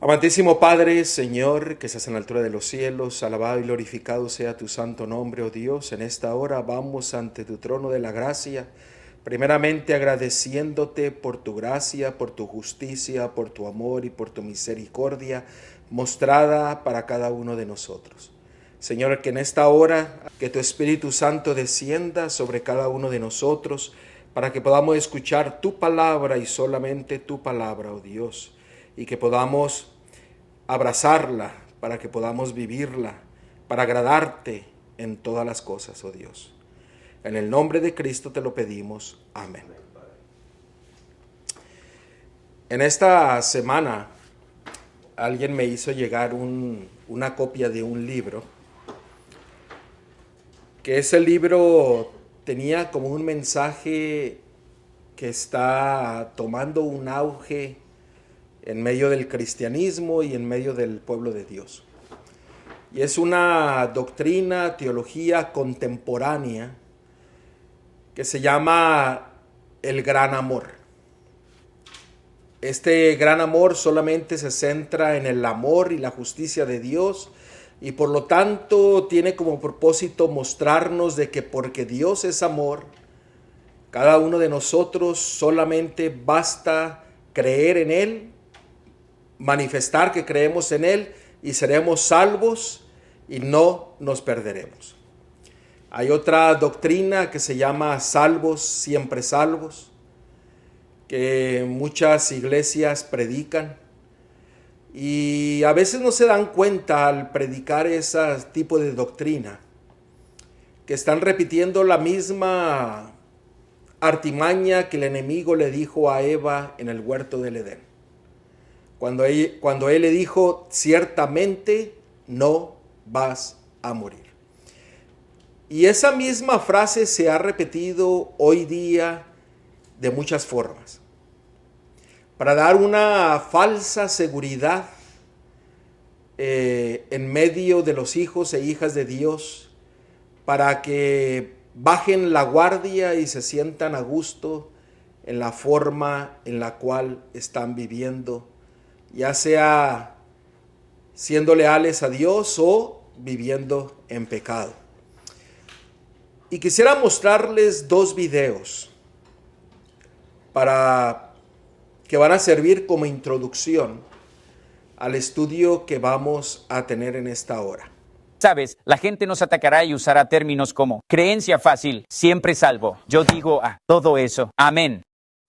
Amantísimo Padre, Señor, que estás en la altura de los cielos, alabado y glorificado sea tu santo nombre, oh Dios. En esta hora vamos ante tu trono de la gracia, primeramente agradeciéndote por tu gracia, por tu justicia, por tu amor y por tu misericordia mostrada para cada uno de nosotros. Señor, que en esta hora, que tu Espíritu Santo descienda sobre cada uno de nosotros, para que podamos escuchar tu palabra y solamente tu palabra, oh Dios, y que podamos abrazarla, para que podamos vivirla, para agradarte en todas las cosas, oh Dios. En el nombre de Cristo te lo pedimos. Amén. En esta semana alguien me hizo llegar una copia de un libro, que ese libro tenía como un mensaje que está tomando un auge en medio del cristianismo y en medio del pueblo de Dios. Y es una doctrina, teología contemporánea que se llama el gran amor. Este gran amor solamente se centra en el amor y la justicia de Dios, y por lo tanto tiene como propósito mostrarnos de que porque Dios es amor, cada uno de nosotros solamente basta creer en Él, manifestar que creemos en Él y seremos salvos y no nos perderemos. Hay otra doctrina que se llama salvos, siempre salvos, que muchas iglesias predican, y a veces no se dan cuenta al predicar ese tipo de doctrina que están repitiendo la misma artimaña que el enemigo le dijo a Eva en el huerto del Edén. Cuando él le dijo, ciertamente no vas a morir. Y esa misma frase se ha repetido hoy día de muchas formas, para dar una falsa seguridad en medio de los hijos e hijas de Dios, para que bajen la guardia y se sientan a gusto en la forma en la cual están viviendo, ya sea siendo leales a Dios o viviendo en pecado. Y quisiera mostrarles dos videos que van a servir como introducción al estudio que vamos a tener en esta hora. Sabes, la gente nos atacará y usará términos como creencia fácil, siempre salvo. Yo digo a todo eso, amén.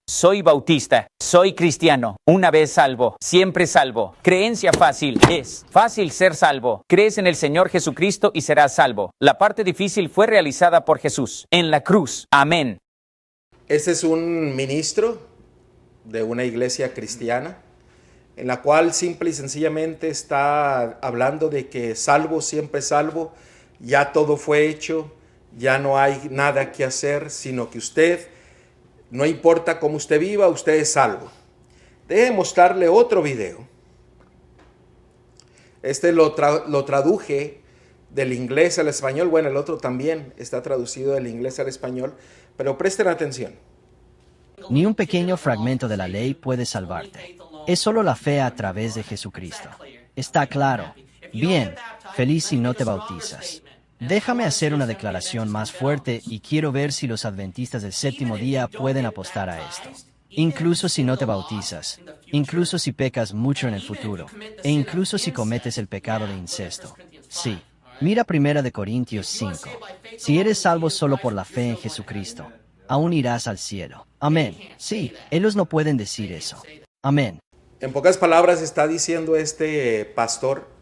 Soy bautista, soy cristiano, una vez salvo, siempre salvo. Creencia fácil, es fácil ser salvo. Crees en el Señor Jesucristo y serás salvo. La parte difícil fue realizada por Jesús, en la cruz, amén. Este es un ministro de una iglesia cristiana, en la cual simple y sencillamente está hablando de que salvo, siempre salvo, ya todo fue hecho, ya no hay nada que hacer, sino que usted, no importa cómo usted viva, usted es salvo. Déjeme mostrarle otro video. Este lo traduje del inglés al español. Bueno, el otro también está traducido del inglés al español, pero presten atención. Ni un pequeño fragmento de la ley puede salvarte. Es solo la fe a través de Jesucristo. Está claro. Bien, feliz si no te bautizas. Déjame hacer una declaración más fuerte y quiero ver si los adventistas del séptimo día pueden apostar a esto. Incluso si no te bautizas, incluso si pecas mucho en el futuro, e incluso si cometes el pecado de incesto. Sí. Mira 1 Corintios 5. Si eres salvo solo por la fe en Jesucristo, aún irás al cielo. Amén. Sí, ellos no pueden decir eso. Amén. En pocas palabras está diciendo este pastor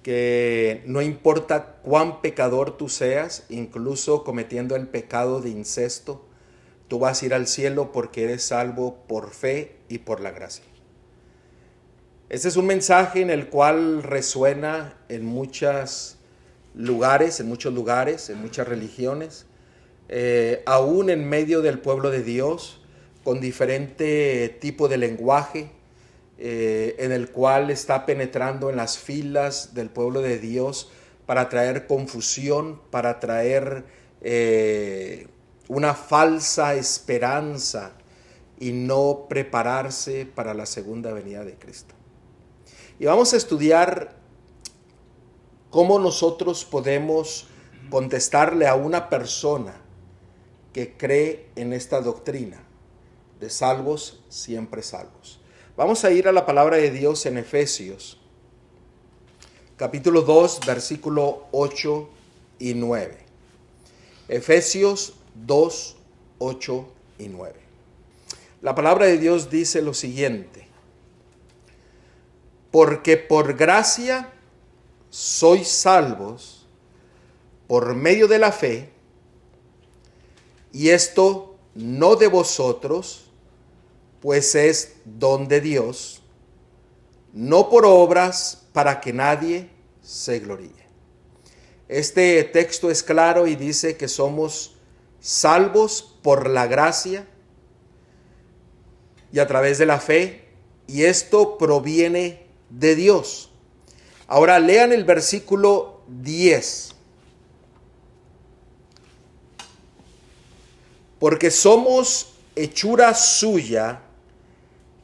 que no importa cuán pecador tú seas, incluso cometiendo el pecado de incesto, tú vas a ir al cielo porque eres salvo por fe y por la gracia. Este es un mensaje en el cual resuena en muchos lugares, en muchas religiones, aún en medio del pueblo de Dios, con diferente tipo de lenguaje, en el cual está penetrando en las filas del pueblo de Dios para traer confusión, para traer una falsa esperanza y no prepararse para la segunda venida de Cristo. Y vamos a estudiar cómo nosotros podemos contestarle a una persona que cree en esta doctrina de salvos, siempre salvos. Vamos a ir a la palabra de Dios en Efesios, capítulo 2, versículo 8 y 9. Efesios 2, 8 y 9. La palabra de Dios dice lo siguiente: porque por gracia sois salvos por medio de la fe, y esto no de vosotros, pues es don de Dios, no por obras, para que nadie se gloríe. Este texto es claro y dice que somos salvos por la gracia y a través de la fe, y esto proviene de Dios. Ahora lean el versículo 10. Porque somos hechura suya,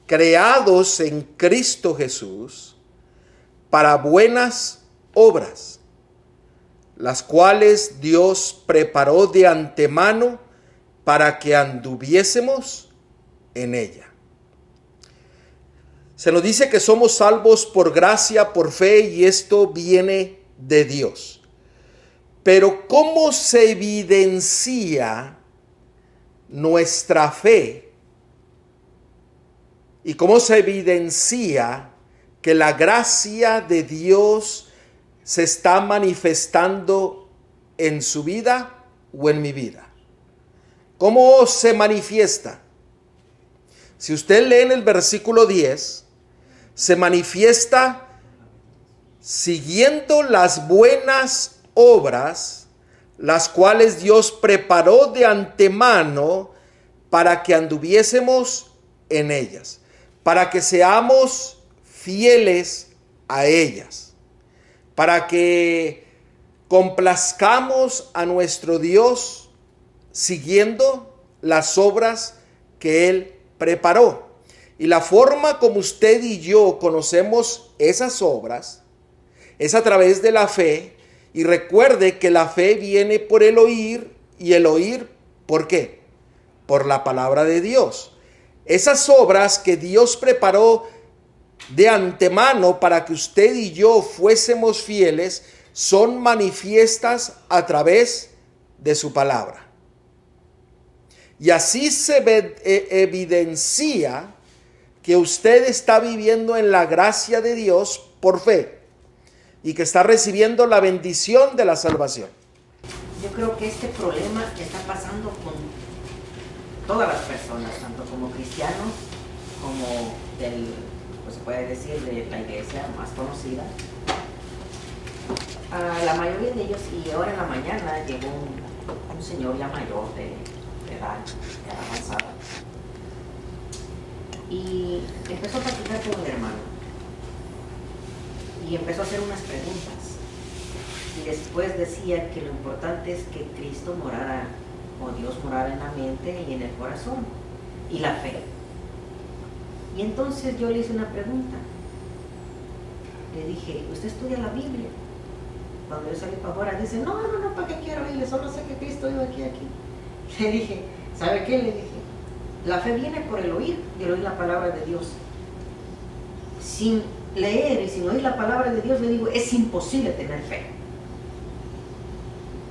creados en Cristo Jesús, para buenas obras, las cuales Dios preparó de antemano para que anduviésemos en ella. Se nos dice que somos salvos por gracia, por fe, y esto viene de Dios. Pero ¿cómo se evidencia nuestra fe? ¿Y cómo se evidencia que la gracia de Dios se está manifestando en su vida o en mi vida? ¿Cómo se manifiesta? Si usted lee en el versículo 10, se manifiesta siguiendo las buenas obras, las cuales Dios preparó de antemano para que anduviésemos en ellas, para que seamos fieles a ellas, para que complazcamos a nuestro Dios siguiendo las obras que Él preparó. Y la forma como usted y yo conocemos esas obras es a través de la fe. Y recuerde que la fe viene por el oír, y el oír, ¿por qué? Por la palabra de Dios. Esas obras que Dios preparó de antemano para que usted y yo fuésemos fieles son manifiestas a través de su palabra. Y así se evidencia que usted está viviendo en la gracia de Dios por fe y que está recibiendo la bendición de la salvación. Yo creo que este problema está pasando con todas las personas, tanto como cristianos como pues se puede decir, de la iglesia más conocida. La mayoría de ellos, y ahora en la mañana llegó un señor ya mayor de edad avanzada, y empezó a platicar con el hermano y empezó a hacer unas preguntas, y después decía que lo importante es que Cristo morara, o Dios morara en la mente y en el corazón, y la fe. Y entonces yo le hice una pregunta, le dije: ¿usted estudia la Biblia? Cuando yo salí para afuera dice: no, ¿para qué quiero Biblia? Solo sé que Cristo iba aquí. Le dije: ¿sabe qué? Le dije: la fe viene por el oír, y el oír la palabra de Dios. Sin leer y sin oír la palabra de Dios, le digo, es imposible tener fe.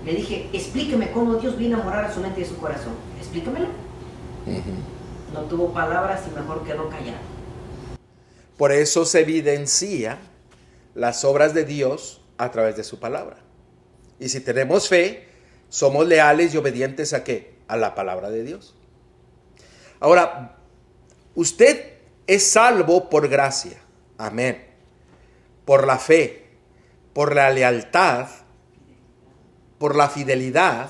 Le dije: explíqueme cómo Dios viene a morar a su mente y a su corazón. Explíquemelo. No tuvo palabras y mejor quedó callado. Por eso se evidencia las obras de Dios a través de su palabra. Y si tenemos fe, somos leales y obedientes ¿a qué? A la palabra de Dios. Ahora, usted es salvo por gracia. Amén. Por la fe, por la lealtad, por la fidelidad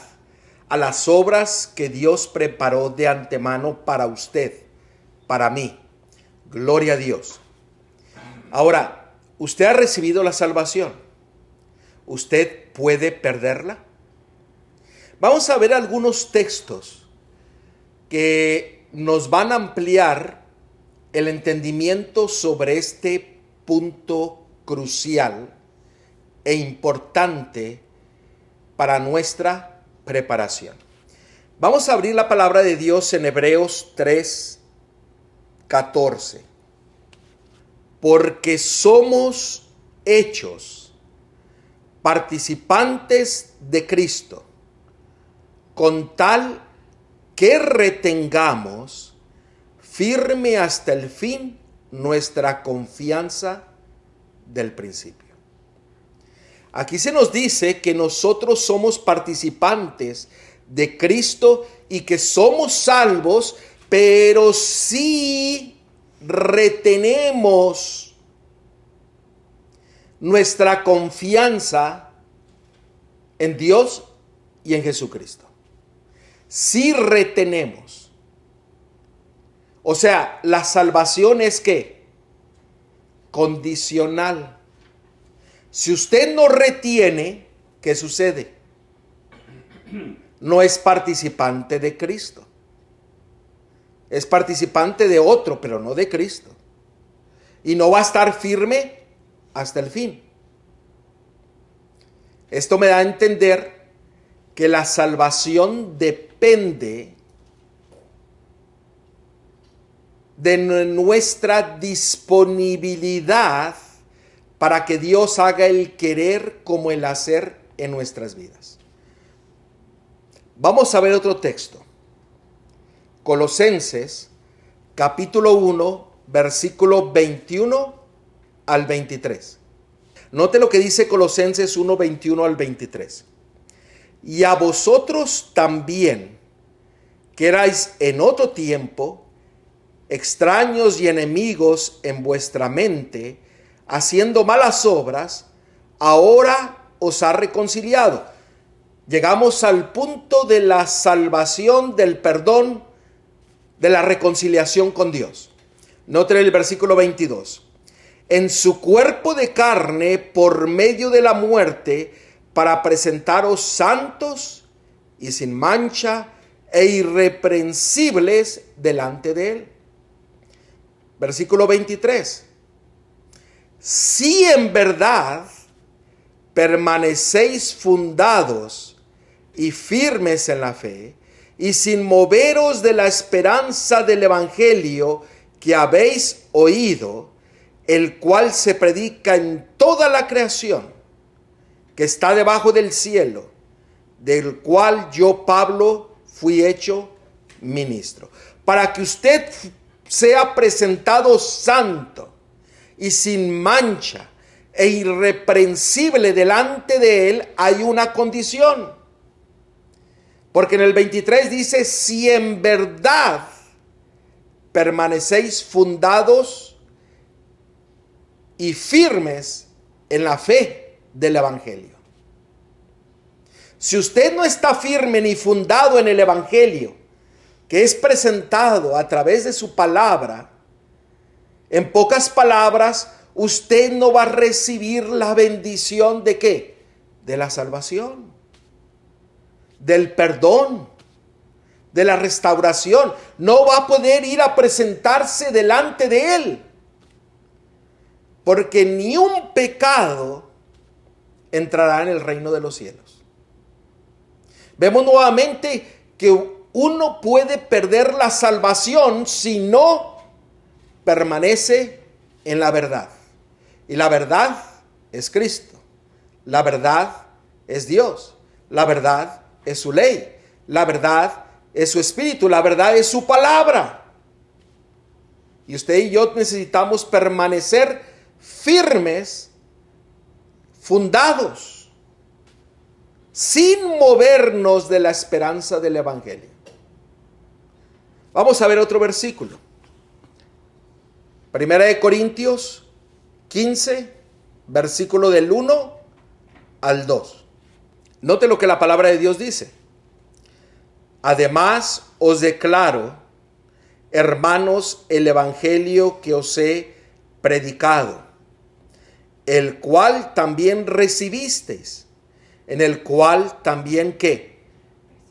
a las obras que Dios preparó de antemano para usted, para mí. Gloria a Dios. Ahora, usted ha recibido la salvación. ¿Usted puede perderla? Vamos a ver algunos textos que nos van a ampliar el entendimiento sobre este punto crucial e importante para nuestra preparación. Vamos a abrir la palabra de Dios en Hebreos 3:14. Porque somos hechos participantes de Cristo, con tal que retengamos firme hasta el fin nuestra confianza del principio. Aquí se nos dice que nosotros somos participantes de Cristo y que somos salvos, pero sí retenemos nuestra confianza en Dios y en Jesucristo. Sí retenemos. O sea, la salvación es ¿qué? Condicional. Si usted no retiene, ¿qué sucede? No es participante de Cristo. Es participante de otro, pero no de Cristo. Y no va a estar firme hasta el fin. Esto me da a entender que la salvación depende de nuestra disponibilidad para que Dios haga el querer como el hacer en nuestras vidas. Vamos a ver otro texto. Colosenses, capítulo 1, versículo 21 al 23. Note lo que dice Colosenses 1, 21 al 23. Y a vosotros también, que erais en otro tiempo, extraños y enemigos en vuestra mente, haciendo malas obras, ahora os ha reconciliado. Llegamos al punto de la salvación, del perdón, de la reconciliación con Dios. Noten el versículo 22. En su cuerpo de carne por medio de la muerte, para presentaros santos y sin mancha e irreprensibles delante de Él. Versículo 23. Si en verdad permanecéis fundados y firmes en la fe, y sin moveros de la esperanza del evangelio que habéis oído, el cual se predica en toda la creación que está debajo del cielo, del cual yo, Pablo, fui hecho ministro. Para que usted sea presentado santo y sin mancha e irreprensible delante de Él, hay una condición. Porque en el 23 dice, si en verdad permanecéis fundados y firmes en la fe del evangelio. Si usted no está firme ni fundado en el evangelio, que es presentado a través de su palabra, en pocas palabras, usted no va a recibir la bendición de ¿qué? De la salvación, del perdón, de la restauración. No va a poder ir a presentarse delante de Él, porque ni un pecado entrará en el reino de los cielos. Vemos nuevamente que uno puede perder la salvación si no permanece en la verdad. Y la verdad es Cristo. La verdad es Dios. La verdad es su ley. La verdad es su espíritu. La verdad es su palabra. Y usted y yo necesitamos permanecer firmes, fundados, sin movernos de la esperanza del evangelio. Vamos a ver otro versículo. Primera de Corintios 15, versículo del 1 al 2. Note lo que la palabra de Dios dice. Además os declaro, hermanos, el evangelio que os he predicado, el cual también recibisteis, en el cual también ¿qué?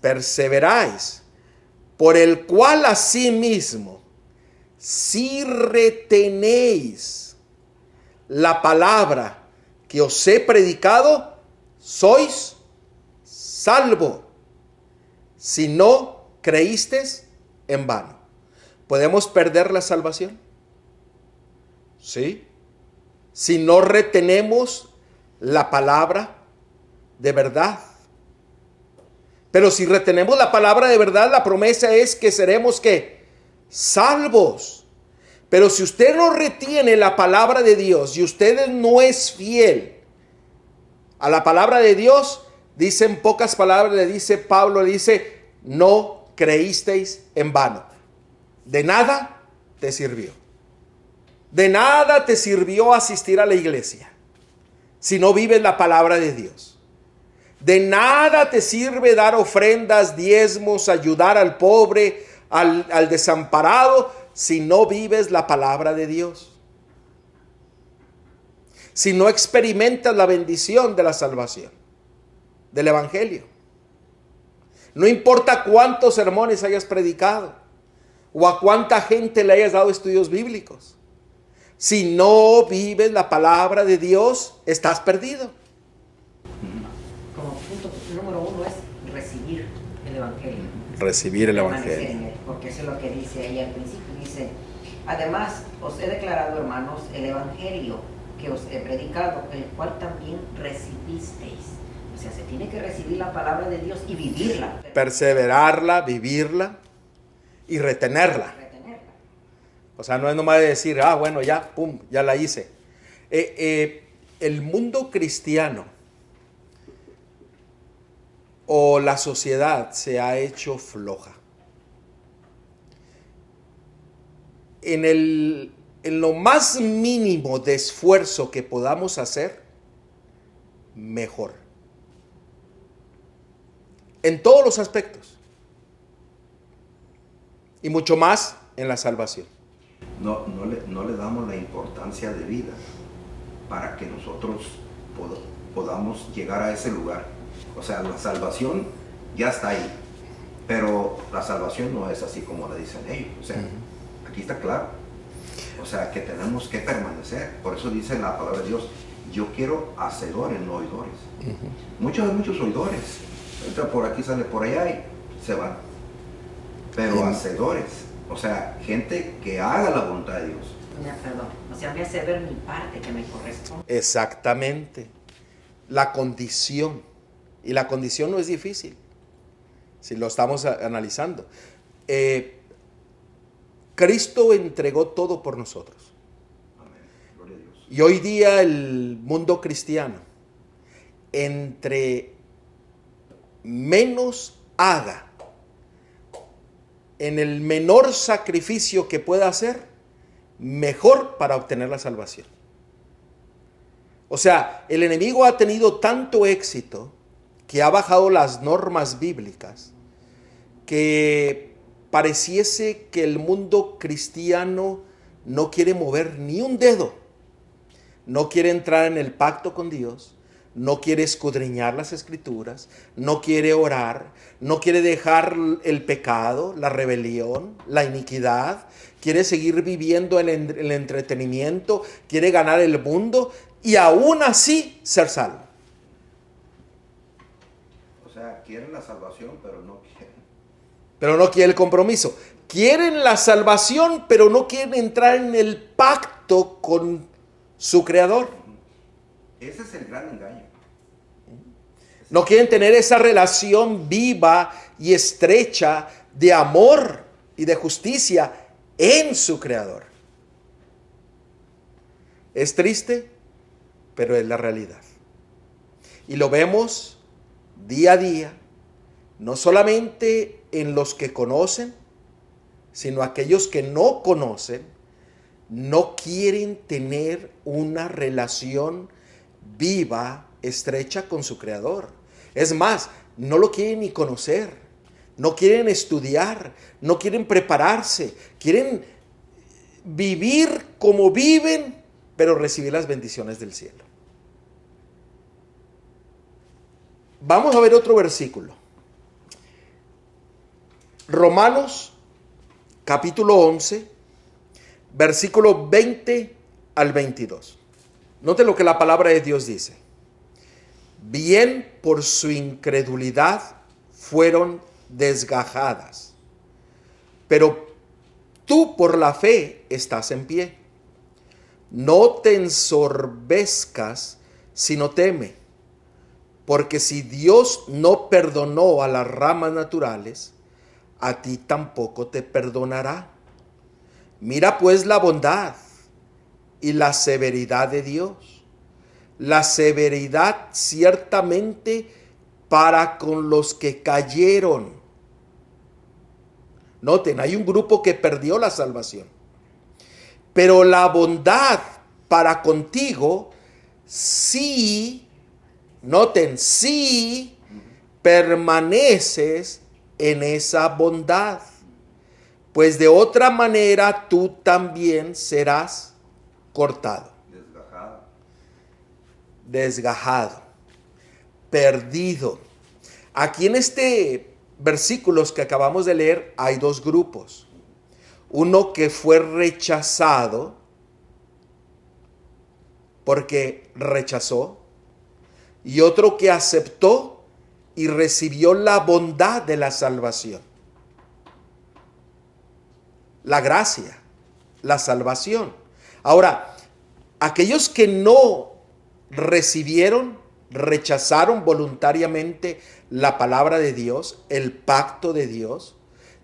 Perseveráis, por el cual asimismo, si retenéis la palabra que os he predicado, sois salvo, si no creísteis en vano. ¿Podemos perder la salvación? Sí. Si no retenemos la palabra de verdad. Pero si retenemos la palabra de verdad, la promesa es que seremos ¿qué? Salvos. Pero si usted no retiene la palabra de Dios y usted no es fiel a la palabra de Dios, dice en pocas palabras, le dice Pablo, le dice, no creísteis en vano. De nada te sirvió. De nada te sirvió asistir a la iglesia si no vives la palabra de Dios. De nada te sirve dar ofrendas, diezmos, ayudar al pobre, al desamparado, si no vives la palabra de Dios. Si no experimentas la bendición de la salvación, del evangelio. No importa cuántos sermones hayas predicado o a cuánta gente le hayas dado estudios bíblicos. Si no vives la palabra de Dios, estás perdido. Como punto número 1 es recibir el evangelio. Recibir el Permanecer evangelio. en él, porque eso es lo que dice ahí al principio. Dice, además os he declarado, hermanos, el evangelio que os he predicado, el cual también recibisteis. O sea, se tiene que recibir la palabra de Dios y vivirla. Perseverarla, vivirla y retenerla. O sea, no es nomás de decir, bueno, ya, pum, ya la hice. El mundo cristiano o la sociedad se ha hecho floja. En lo más mínimo de esfuerzo que podamos hacer, mejor. En todos los aspectos. Y mucho más en la salvación. No le damos la importancia de vida para que nosotros podamos llegar a ese lugar. O sea, la salvación ya está ahí, pero la salvación no es así como la dicen ellos. O sea, aquí está claro. O sea, que tenemos que permanecer. Por eso dice la palabra de Dios, yo quiero hacedores, no oidores. Muchos oidores. Entra por aquí, sale por allá y se van. Pero hacedores. O sea, gente que haga la voluntad de Dios. Perdón, o sea, me hace ver mi parte que me corresponde. Exactamente. La condición. Y la condición no es difícil, si lo estamos analizando. Cristo entregó todo por nosotros. Amén. Gloria a Dios. Y hoy día el mundo cristiano, entre menos haga, en el menor sacrificio que pueda hacer, mejor para obtener la salvación. O sea, el enemigo ha tenido tanto éxito que ha bajado las normas bíblicas, que pareciese que el mundo cristiano no quiere mover ni un dedo, no quiere entrar en el pacto con Dios, no quiere escudriñar las escrituras, no quiere orar, no quiere dejar el pecado, la rebelión, la iniquidad, quiere seguir viviendo el entretenimiento, quiere ganar el mundo y aún así ser salvo. O sea, quieren la salvación, pero no quieren. Pero no quiere el compromiso. Quieren la salvación, pero no quieren entrar en el pacto con su Creador. Ese es el gran engaño. No quieren tener esa relación viva y estrecha de amor y de justicia en su Creador. Es triste, pero es la realidad. Y lo vemos día a día, no solamente en los que conocen, sino aquellos que no conocen, no quieren tener una relación viva, estrecha con su Creador. Es más, no lo quieren ni conocer, no quieren estudiar, no quieren prepararse, quieren vivir como viven, pero recibir las bendiciones del cielo. Vamos a ver otro versículo. Romanos, capítulo 11, versículo 20 al 22. Note lo que la palabra de Dios dice. Bien por su incredulidad fueron desgajadas, pero tú por la fe estás en pie. No te ensorbezcas, sino teme, porque si Dios no perdonó a las ramas naturales, a ti tampoco te perdonará. Mira pues la bondad y la severidad de Dios. La severidad ciertamente para con los que cayeron. Noten, hay un grupo que perdió la salvación. Pero la bondad para contigo, si, noten, si permaneces en esa bondad, pues de otra manera tú también serás cortado, desgajado, perdido. Aquí en este versículos que acabamos de leer hay dos grupos. Uno que fue rechazado porque rechazó, y otro que aceptó y recibió la bondad de la salvación. La gracia, la salvación. Ahora, aquellos que no recibieron, rechazaron voluntariamente la palabra de Dios, el pacto de Dios,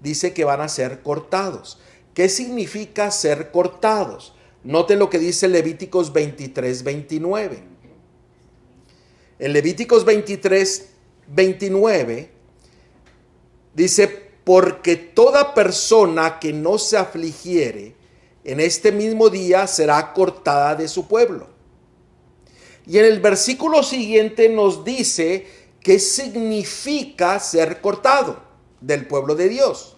dice que van a ser cortados. ¿Qué significa ser cortados? Noten lo que dice Levíticos 23, 29. En Levíticos 23, 29 dice: porque toda persona que no se afligiere en este mismo día será cortada de su pueblo. Y en el versículo siguiente nos dice qué significa ser cortado del pueblo de Dios.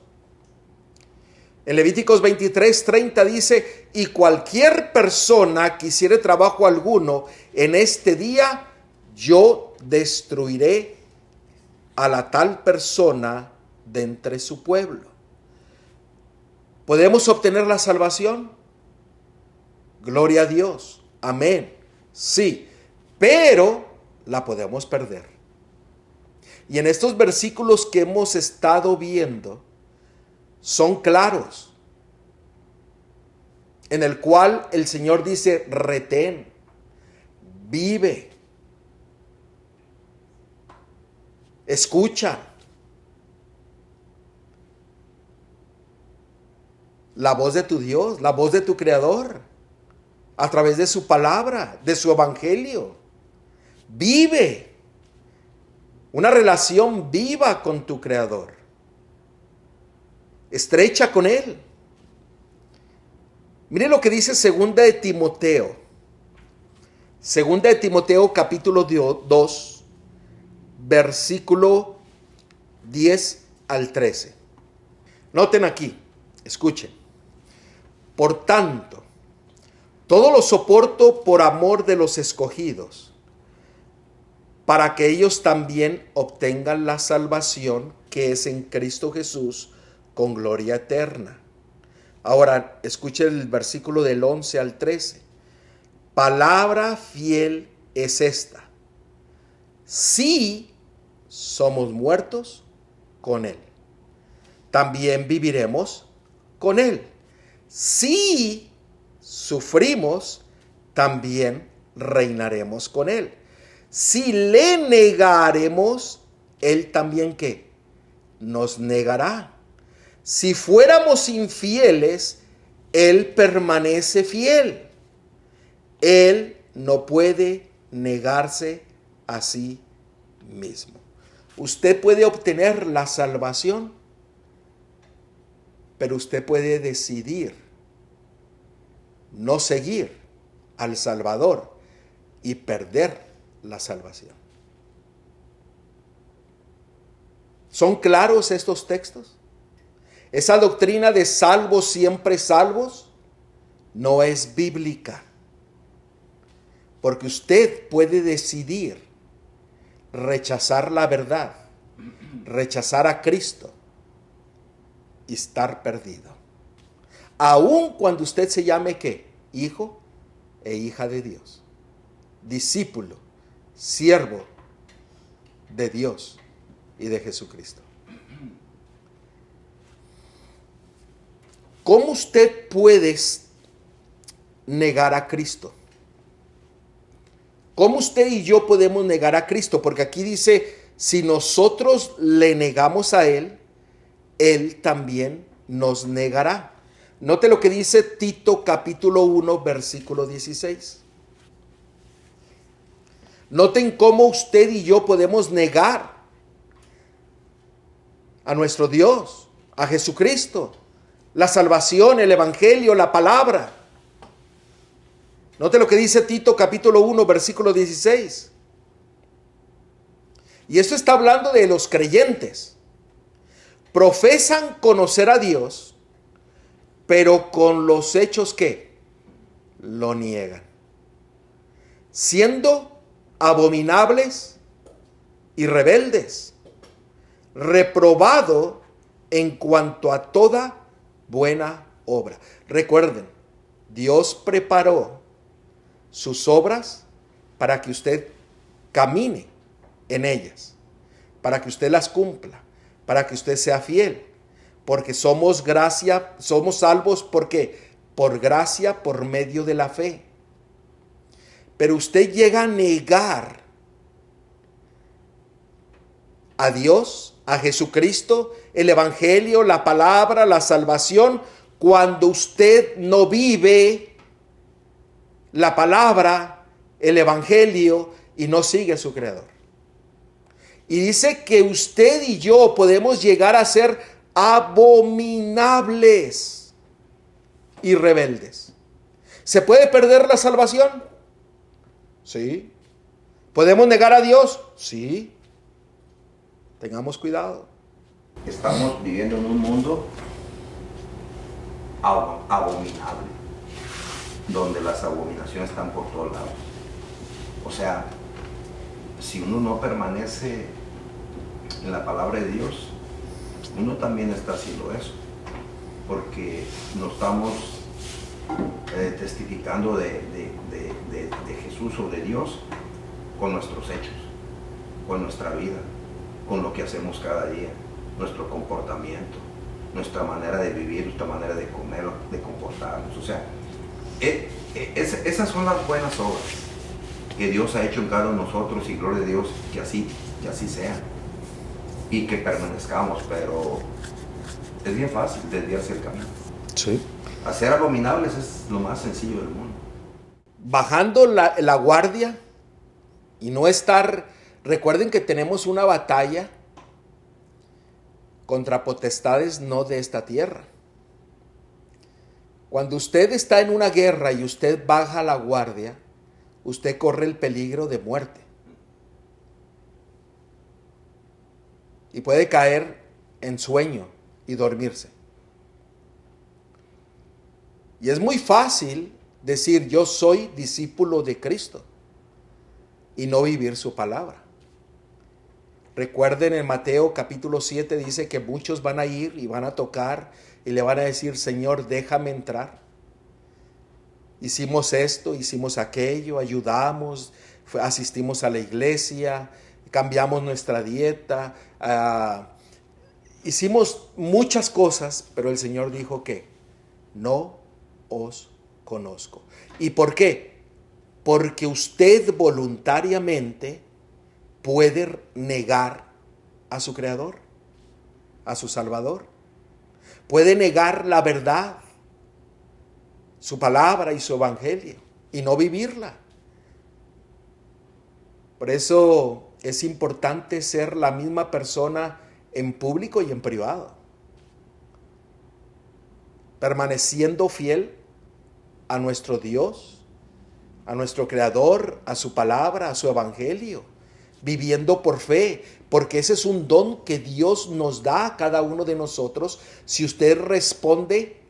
En Levíticos 23, 30 dice: y cualquier persona que hiciere trabajo alguno en este día, yo destruiré a la tal persona de entre su pueblo. ¿Podemos obtener la salvación? Gloria a Dios. Amén. Sí, pero la podemos perder. Y en estos versículos que hemos estado viendo, son claros, en el cual el Señor dice: retén, vive, escucha la voz de tu Dios, la voz de tu Creador, a través de su palabra, de su evangelio. Vive una relación viva con tu Creador. Estrecha con Él. Mire lo que dice Segunda de Timoteo. Segunda de Timoteo capítulo 2, versículo 10 al 13. Noten aquí, escuchen. Por tanto, todo lo soporto por amor de los escogidos, para que ellos también obtengan la salvación que es en Cristo Jesús, con gloria eterna. Ahora, escuche el versículo del 11 al 13. Palabra fiel es esta: si somos muertos con Él, también viviremos con Él. Si sufrimos, también reinaremos con Él. Si le negaremos, Él también ¿qué? Nos negará. Si fuéramos infieles, Él permanece fiel. Él no puede negarse a sí mismo. Usted puede obtener la salvación, pero usted puede decidir no seguir al Salvador y perder la salvación. ¿Son claros estos textos? Esa doctrina de salvos siempre salvos no es bíblica, porque usted puede decidir rechazar la verdad, rechazar a Cristo y estar perdido. Aun cuando usted se llame ¿qué? Hijo e hija de Dios. discípulo, siervo de Dios y de Jesucristo. ¿Cómo usted puede negar a Cristo? ¿Cómo usted y yo podemos negar a Cristo? Porque aquí dice, si nosotros le negamos a Él, Él también nos negará. Note lo que dice Tito capítulo 1, versículo 16. Noten cómo usted y yo podemos negar a nuestro Dios, a Jesucristo, la salvación, el evangelio, la palabra. Note lo que dice Tito capítulo 1, versículo 16. Y esto está hablando de los creyentes. Profesan conocer a Dios, pero con los hechos que lo niegan, siendo abominables y rebeldes, reprobado en cuanto a toda buena obra. Recuerden, Dios preparó sus obras para que usted camine en ellas, para que usted las cumpla, para que usted sea fiel, porque somos salvos porque por gracia, por medio de la fe. Pero usted llega a negar a Dios, a Jesucristo, el evangelio, la palabra, la salvación, cuando usted no vive la palabra, el evangelio, y no sigue a su Creador. Y dice que usted y yo podemos llegar a ser abominables y rebeldes. ¿Se puede perder la salvación? Sí. ¿Podemos negar a Dios? Sí. Tengamos cuidado. Estamos viviendo en un mundo abominable, donde las abominaciones están por todos lados. O sea, si uno no permanece en la palabra de Dios, uno también está haciendo eso, porque no estamos testificando de Jesús o de Dios con nuestros hechos, con nuestra vida, con lo que hacemos cada día, nuestro comportamiento, nuestra manera de vivir, nuestra manera de comer, de comportarnos. O sea, esas son las buenas obras que Dios ha hecho en cada uno de nosotros, y gloria a Dios que así sea, y que permanezcamos. Pero es bien fácil desviarse el camino. Sí. Hacer abominables es lo más sencillo del mundo. Bajando la guardia y no estar. Recuerden que tenemos una batalla contra potestades no de esta tierra. Cuando usted está en una guerra y usted baja la guardia, usted corre el peligro de muerte. Y puede caer en sueño y dormirse. Y es muy fácil decir yo soy discípulo de Cristo y no vivir su palabra. Recuerden, en Mateo capítulo 7 dice que muchos van a ir y van a tocar y le van a decir, Señor, déjame entrar. Hicimos esto, hicimos aquello, ayudamos, asistimos a la iglesia, cambiamos nuestra dieta, hicimos muchas cosas, pero el Señor dijo que no os conozco. ¿Y por qué? Porque usted voluntariamente puede negar a su Creador, a su Salvador. Puede negar la verdad, su palabra y su evangelio, y no vivirla. Por eso es importante ser la misma persona en público y en privado, permaneciendo fiel a nuestro Dios, a nuestro Creador, a su palabra, a su evangelio, viviendo por fe, porque ese es un don que Dios nos da a cada uno de nosotros si usted responde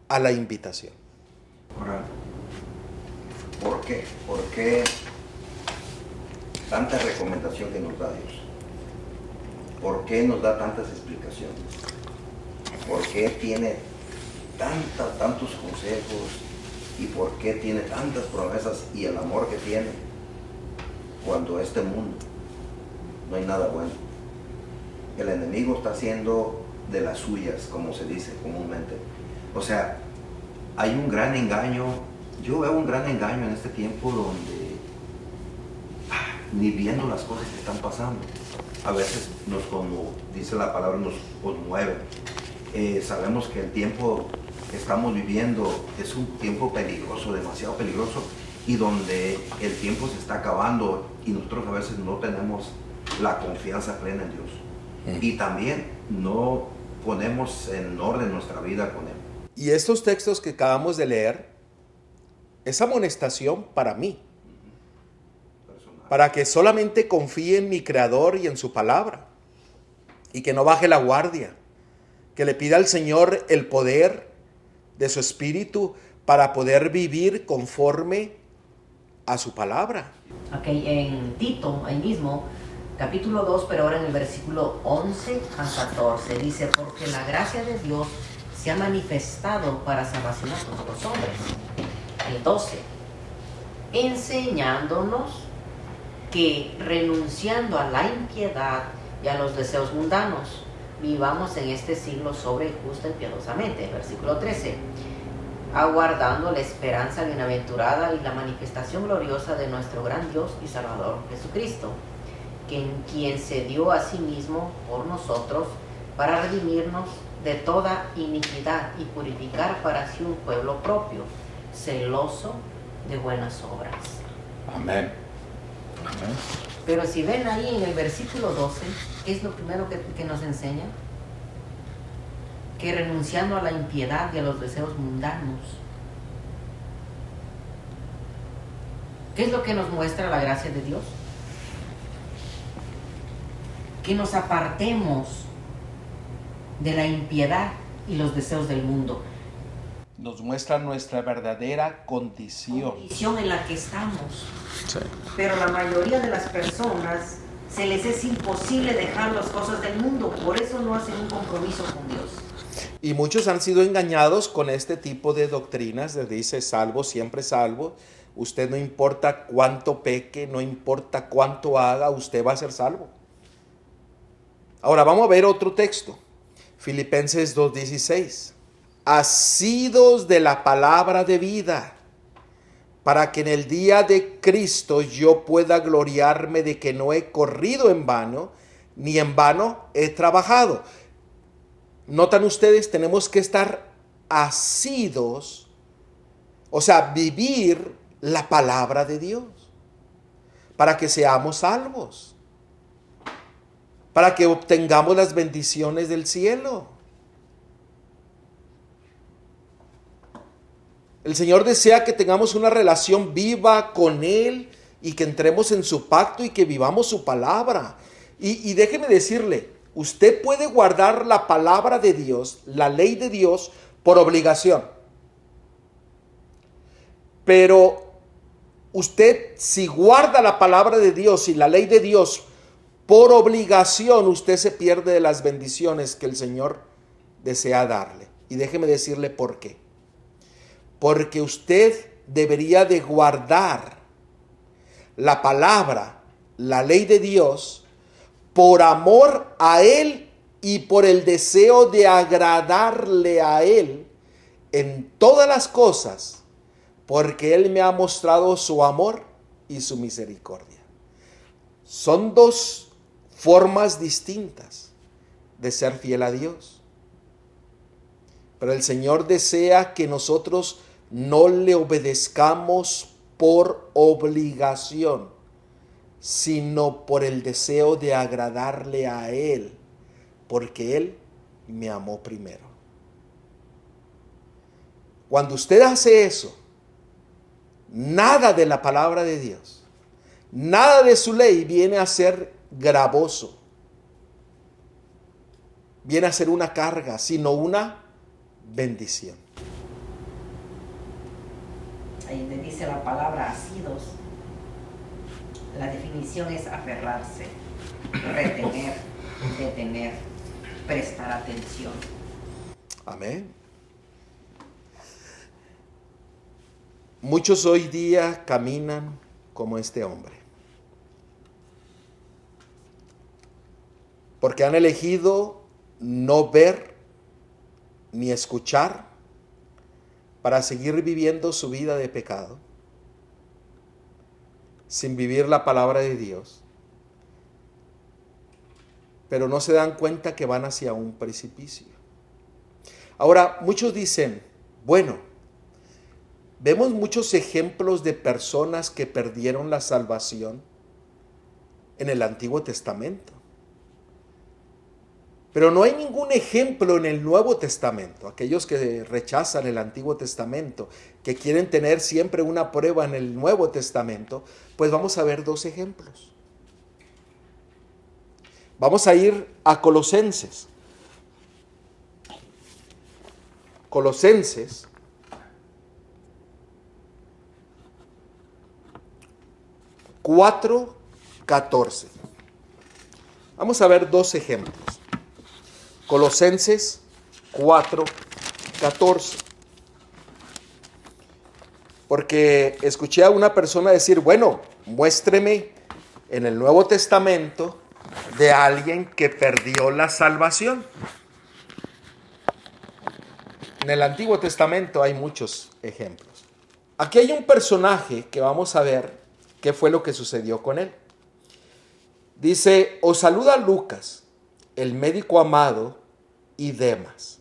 a la invitación. Ahora, ¿por qué? ¿Por qué tanta recomendación que nos da Dios? ¿Por qué nos da tantas explicaciones? ¿Por qué tiene tantos consejos? ¿Y por qué tiene tantas promesas y el amor que tiene? cuando este mundo no hay nada bueno. El enemigo está haciendo de las suyas, como se dice comúnmente. O sea, hay un gran engaño. Yo veo un gran engaño en este tiempo donde ni viendo las cosas que están pasando. A veces como dice la palabra, nos conmueve. Sabemos que el tiempo que estamos viviendo es un tiempo peligroso, demasiado peligroso, y donde el tiempo se está acabando y nosotros a veces no tenemos la confianza plena en Dios. Y también no ponemos en orden nuestra vida con Él. Y estos textos que acabamos de leer es amonestación para mí, para que solamente confíe en mi Creador y en su palabra, y que no baje la guardia, que le pida al Señor el poder de su Espíritu para poder vivir conforme a su palabra. Ok, en Tito, ahí mismo, capítulo 2, pero ahora en el versículo 11 a 14, dice, porque la gracia de Dios se ha manifestado para salvación a todos los hombres. El 12, enseñándonos que renunciando a la impiedad y a los deseos mundanos, vivamos en este siglo sobre justa y piadosamente. Versículo 13, aguardando la esperanza bienaventurada y la manifestación gloriosa de nuestro gran Dios y Salvador Jesucristo, quien se dio a sí mismo por nosotros para redimirnos de toda iniquidad y purificar para sí un pueblo propio, celoso de buenas obras. Amén. Amén. Pero si ven ahí en el versículo 12, ¿qué es lo primero que nos enseña? Que renunciando a la impiedad y a los deseos mundanos. ¿Qué es lo que nos muestra la gracia de Dios? Que nos apartemos de la impiedad y los deseos del mundo. Nos muestra nuestra verdadera condición. Condición en la que estamos. Sí. Pero la mayoría de las personas se les es imposible dejar las cosas del mundo, por eso no hacen un compromiso con Dios. Y muchos han sido engañados con este tipo de doctrinas, les dice salvo, siempre salvo. Usted no importa cuánto peque, no importa cuánto haga, usted va a ser salvo. Ahora vamos a ver otro texto, Filipenses 2:16. Asidos de la palabra de vida, para que en el día de Cristo yo pueda gloriarme de que no he corrido en vano, ni en vano he trabajado. Notan ustedes, tenemos que estar asidos, o sea, vivir la palabra de Dios, para que seamos salvos, para que obtengamos las bendiciones del cielo. El Señor desea que tengamos una relación viva con Él y que entremos en su pacto y que vivamos su palabra. Y déjeme decirle, usted puede guardar la palabra de Dios, la ley de Dios, por obligación. Pero usted, si guarda la palabra de Dios y la ley de Dios por obligación, usted se pierde de las bendiciones que el Señor desea darle. Y déjeme decirle por qué. Porque usted debería de guardar la palabra, la ley de Dios, por amor a Él y por el deseo de agradarle a Él en todas las cosas, porque Él me ha mostrado su amor y su misericordia. Son dos formas distintas de ser fiel a Dios. Pero el Señor desea que nosotros no le obedezcamos por obligación, sino por el deseo de agradarle a Él, porque Él me amó primero. Cuando usted hace eso, nada de la palabra de Dios, nada de su ley viene a ser gravoso, viene a ser una carga, sino una bendición. Ahí donde dice la palabra asidos, la definición es aferrarse, retener, detener, prestar atención. Amén. Muchos hoy día caminan como este hombre, porque han elegido no ver ni escuchar para seguir viviendo su vida de pecado, sin vivir la palabra de Dios, pero no se dan cuenta que van hacia un precipicio. Ahora, muchos dicen, bueno, vemos muchos ejemplos de personas que perdieron la salvación en el Antiguo Testamento. Pero no hay ningún ejemplo en el Nuevo Testamento. Aquellos que rechazan el Antiguo Testamento, que quieren tener siempre una prueba en el Nuevo Testamento, pues vamos a ver dos ejemplos. Vamos a ir a Colosenses. Colosenses 4:14. Vamos a ver dos ejemplos. Colosenses 4:14. Porque escuché a una persona decir, bueno, muéstreme en el Nuevo Testamento de alguien que perdió la salvación. En el Antiguo Testamento hay muchos ejemplos. Aquí hay un personaje que vamos a ver qué fue lo que sucedió con él. Dice, os saluda Lucas, el médico amado, y Demas.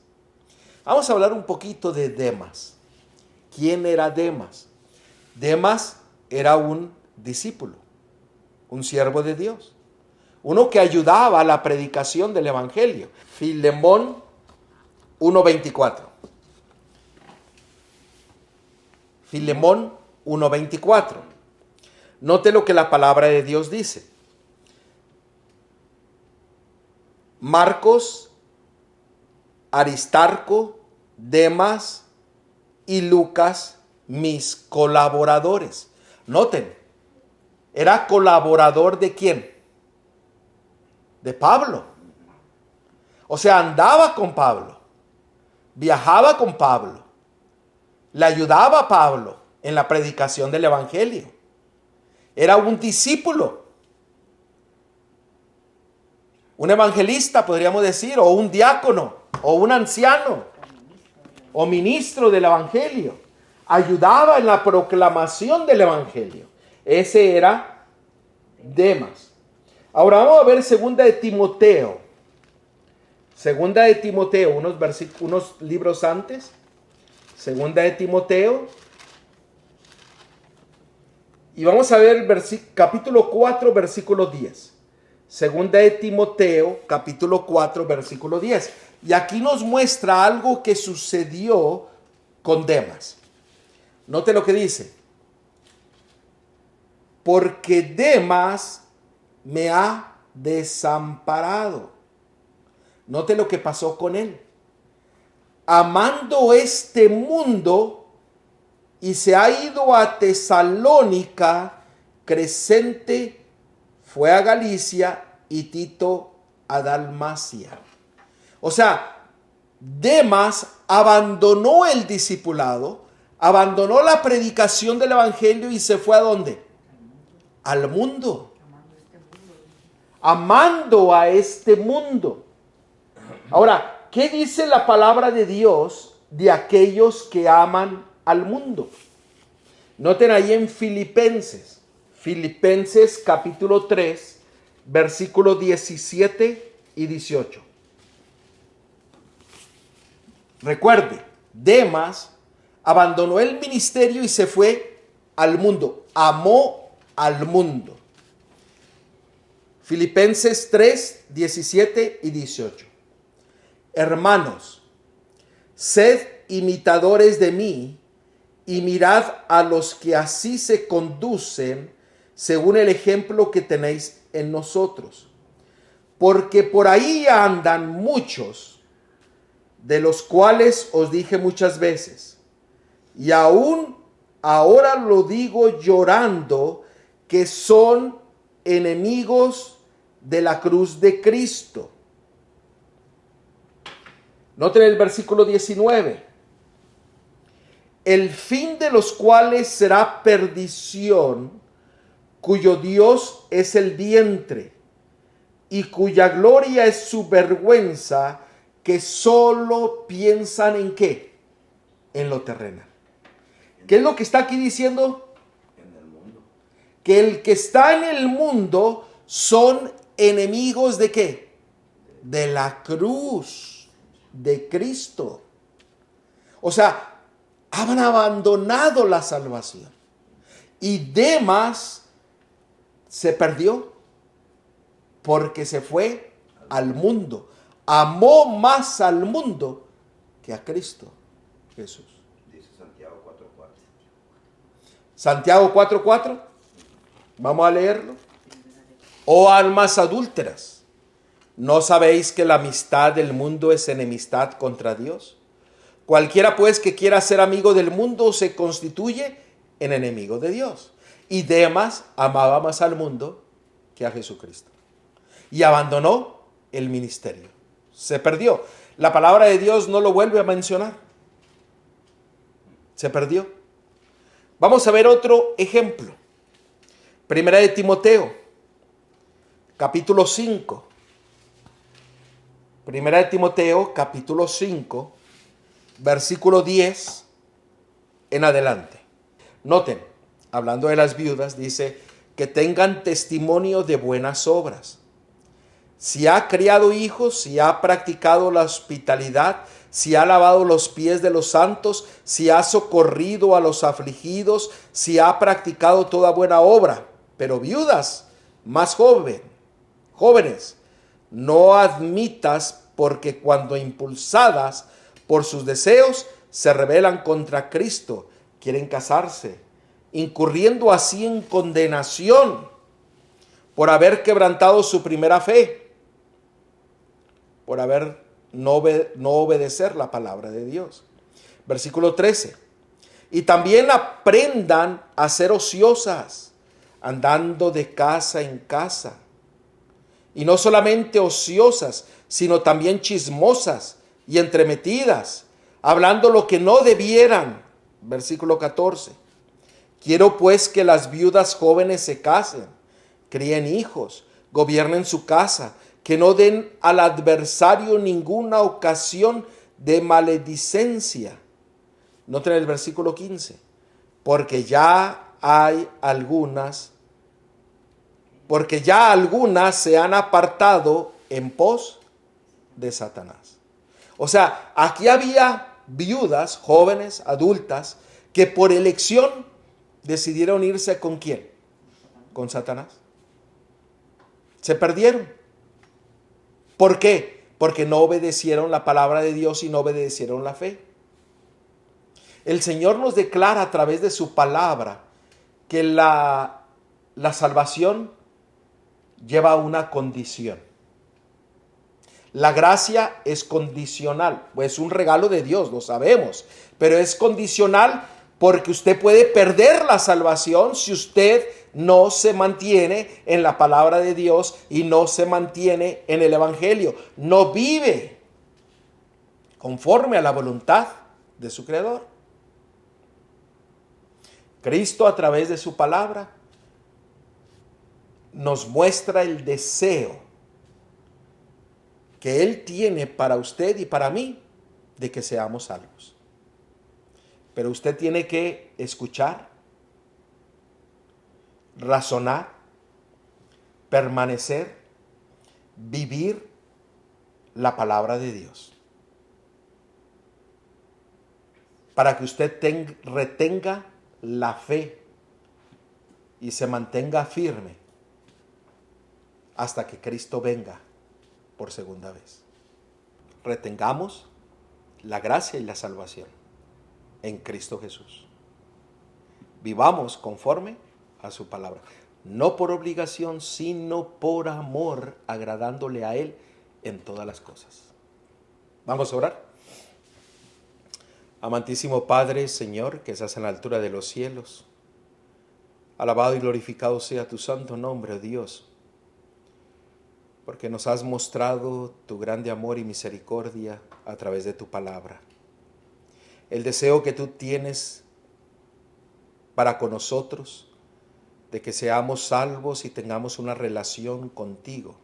Vamos a hablar un poquito de Demas. ¿Quién era Demas? Demas era un discípulo, un siervo de Dios, uno que ayudaba a la predicación del Evangelio. Filemón 1:24. Filemón 1:24. Note lo que la palabra de Dios dice. Marcos, Aristarco, Demas y Lucas, mis colaboradores. Noten, ¿era colaborador de quién? De Pablo. O sea, andaba con Pablo, viajaba con Pablo, le ayudaba a Pablo en la predicación del Evangelio. Era un discípulo, un evangelista, podríamos decir, o un diácono, o un anciano, o ministro del Evangelio. Ayudaba en la proclamación del Evangelio. Ese era Demas. Ahora vamos a ver segunda de Timoteo. Segunda de Timoteo, unos libros antes. Segunda de Timoteo. Y vamos a ver capítulo 4, versículo 10. Segunda de Timoteo, capítulo 4, versículo 10. Y aquí nos muestra algo que sucedió con Demas. Note lo que dice. Porque Demas me ha desamparado. Note lo que pasó con él. Amando este mundo, y se ha ido a Tesalónica, Crescente fue a Galicia y Tito a Dalmacia. O sea, Demas abandonó el discipulado, abandonó la predicación del Evangelio y se fue ¿a dónde? Al mundo. Amando a este mundo. Ahora, ¿qué dice la palabra de Dios de aquellos que aman al mundo? Noten ahí en Filipenses capítulo 3, versículos 17 y 18. Recuerde, Demas abandonó el ministerio y se fue al mundo, amó al mundo. Filipenses 3, 17 y 18. Hermanos, sed imitadores de mí y mirad a los que así se conducen según el ejemplo que tenéis en nosotros. Porque por ahí andan muchos, de los cuales os dije muchas veces, y aún ahora lo digo llorando, que son enemigos de la cruz de Cristo. Noten el versículo 19. El fin de los cuales será perdición, cuyo Dios es el vientre, y cuya gloria es su vergüenza, que solo piensan en qué, en lo terrenal. ¿Qué es lo que está aquí diciendo? En el mundo. Que el que está en el mundo son enemigos de qué, de la cruz de Cristo. O sea, han abandonado la salvación. Y Demas se perdió porque se fue al mundo. Amó más al mundo que a Cristo Jesús. Dice Santiago 4:4. Santiago 4:4. Vamos a leerlo. Oh almas adúlteras, ¿no sabéis que la amistad del mundo es enemistad contra Dios? Cualquiera pues que quiera ser amigo del mundo se constituye en enemigo de Dios. Y Demas amaba más al mundo que a Jesucristo. Y abandonó el ministerio. Se perdió. La palabra de Dios no lo vuelve a mencionar. Se perdió. Vamos a ver otro ejemplo. Primera de Timoteo, capítulo 5. Primera de Timoteo, capítulo 5, versículo 10 en adelante. Noten, hablando de las viudas, dice que tengan testimonio de buenas obras. Si ha criado hijos, si ha practicado la hospitalidad, si ha lavado los pies de los santos, si ha socorrido a los afligidos, si ha practicado toda buena obra. Pero viudas más jóvenes, no admitas, porque cuando impulsadas por sus deseos se rebelan contra Cristo, quieren casarse, incurriendo así en condenación por haber quebrantado su primera fe, por haber no obedecer la palabra de Dios. Versículo 13. Y también aprendan a ser ociosas, andando de casa en casa. Y no solamente ociosas, sino también chismosas y entremetidas, hablando lo que no debieran. Versículo 14. Quiero pues que las viudas jóvenes se casen, críen hijos, gobiernen su casa, que no den al adversario ninguna ocasión de maledicencia. Noten el versículo 15. Porque ya algunas se han apartado en pos de Satanás. O sea, aquí había viudas, jóvenes, adultas, que por elección decidieron irse ¿con quién? Con Satanás. Se perdieron. ¿Por qué? Porque no obedecieron la palabra de Dios y no obedecieron la fe. El Señor nos declara a través de su palabra que la salvación lleva una condición. La gracia es condicional, pues es un regalo de Dios, lo sabemos, pero es condicional porque usted puede perder la salvación si usted no se mantiene en la palabra de Dios y no se mantiene en el Evangelio, no vive conforme a la voluntad de su Creador. Cristo, a través de su palabra, nos muestra el deseo que Él tiene para usted y para mí de que seamos salvos. Pero usted tiene que escuchar, razonar, permanecer, vivir la palabra de Dios. Para que usted retenga la fe y se mantenga firme hasta que Cristo venga por segunda vez. Retengamos la gracia y la salvación en Cristo Jesús. Vivamos conforme a su palabra, no por obligación, sino por amor, agradándole a Él en todas las cosas. Vamos a orar. Amantísimo Padre, Señor, que estás en la altura de los cielos, alabado y glorificado sea tu santo nombre, oh Dios, porque nos has mostrado tu grande amor y misericordia a través de tu palabra. El deseo que tú tienes para con nosotros, de que seamos salvos y tengamos una relación contigo.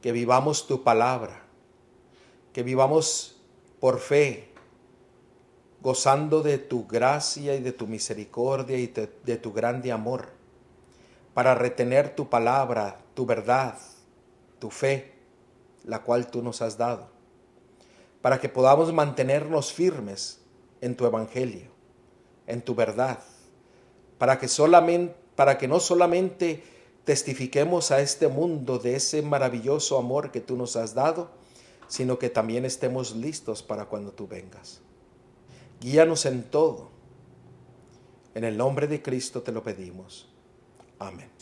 que vivamos tu palabra, que vivamos por fe, gozando de tu gracia y de tu misericordia y de tu grande amor, para retener tu palabra, tu verdad, tu fe, la cual tú nos has dado, para que podamos mantenernos firmes en tu evangelio, en tu verdad, para que no solamente testifiquemos a este mundo de ese maravilloso amor que tú nos has dado, sino que también estemos listos para cuando tú vengas. Guíanos en todo. En el nombre de Cristo te lo pedimos. Amén.